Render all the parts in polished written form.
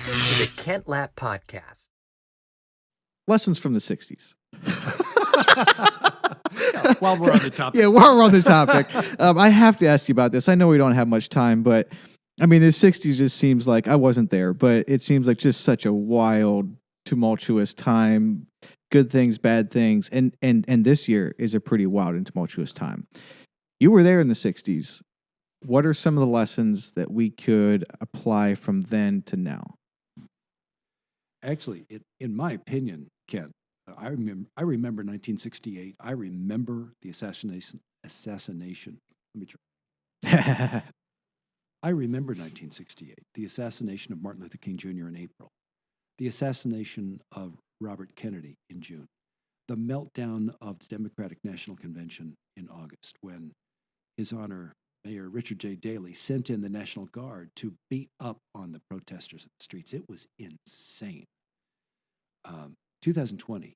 To the Kent Lapp Podcast. Lessons from the 60s. While we're on the topic. Yeah, while we're on the topic, I have to ask you about this. I know we don't have much time, but I mean, the 60s just seems like, I wasn't there, but it seems like just such a wild, tumultuous time. Good things, bad things. And this year is a pretty wild and tumultuous time. You were there in the 60s. What are some of the lessons that we could apply from then to now? Actually, in my opinion, Ken, I remember 1968. I remember the assassination. Let me try. I remember 1968, the assassination of Martin Luther King Jr. in April, the assassination of Robert Kennedy in June, the meltdown of the Democratic National Convention in August, when His Honor Mayor Richard J. Daley sent in the National Guard to beat up on the protesters in the streets. It was insane. 2020,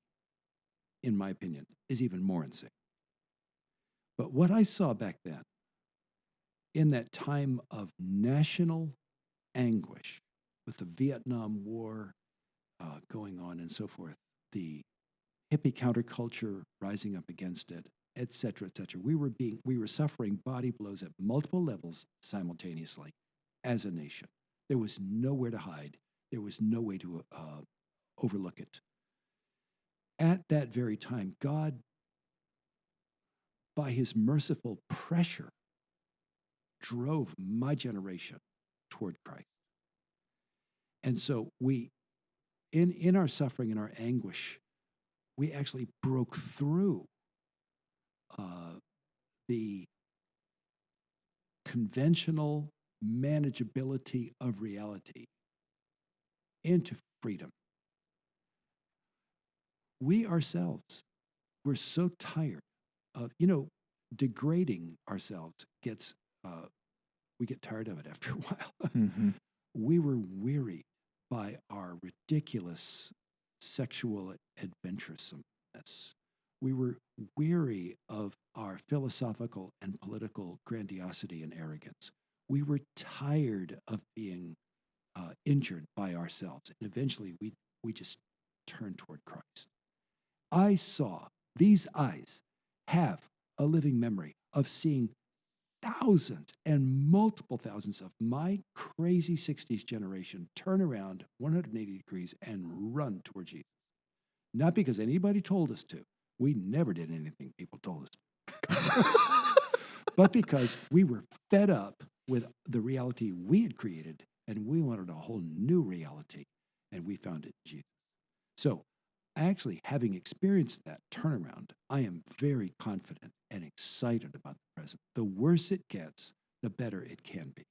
in my opinion, is even more insane. But what I saw back then, in that time of national anguish, with the Vietnam War going on and so forth, the hippie counterculture rising up against it, et cetera, we were suffering body blows at multiple levels simultaneously as a nation. There was nowhere to hide. There was no way to overlook it. At that very time, God, by his merciful pressure, drove my generation toward Christ. And so we, in our suffering and our anguish, we actually broke through the conventional manageability of reality into freedom. We ourselves, we're so tired of, degrading ourselves gets, we get tired of it after a while. Mm-hmm. We were wearied by our ridiculous sexual adventuresomeness. We were weary of our philosophical and political grandiosity and arrogance. We were tired of being injured by ourselves. And eventually we just turned toward Christ. I saw, these eyes have a living memory of seeing thousands and multiple thousands of my crazy 60s generation turn around 180 degrees and run toward Jesus. Not because anybody told us to. We never did anything people told us to. But because we were fed up with the reality we had created, and we wanted a whole new reality, and we found it in Jesus. So, actually, having experienced that turnaround, I am very confident and excited about the present. The worse it gets, the better it can be.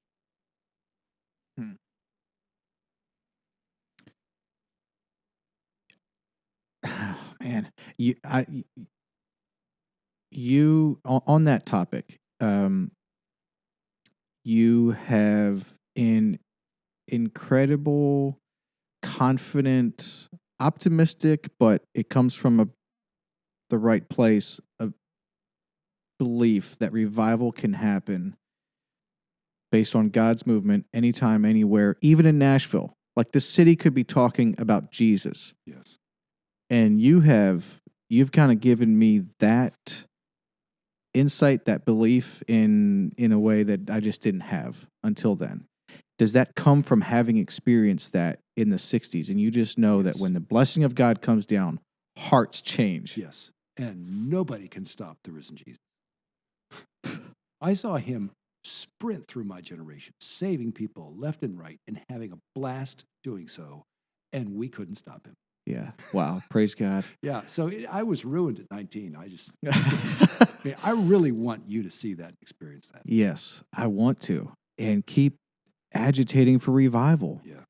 Man, you on that topic, you have an incredible, confident, optimistic, but it comes from the right place of belief that revival can happen based on God's movement anytime, anywhere, even in Nashville. Like, the city could be talking about Jesus. Yes. And you've kind of given me that insight, that belief in a way that I just didn't have until then. Does that come from having experienced that in the 60s? And you just know that when the blessing of God comes down, hearts change. Yes. And nobody can stop the risen Jesus. I saw him sprint through my generation, saving people left and right and having a blast doing so. And we couldn't stop him. Yeah. Wow. Praise God. Yeah. So I was ruined at 19. I really want you to see that and experience that. Yes, I want to. And keep agitating for revival. Yeah.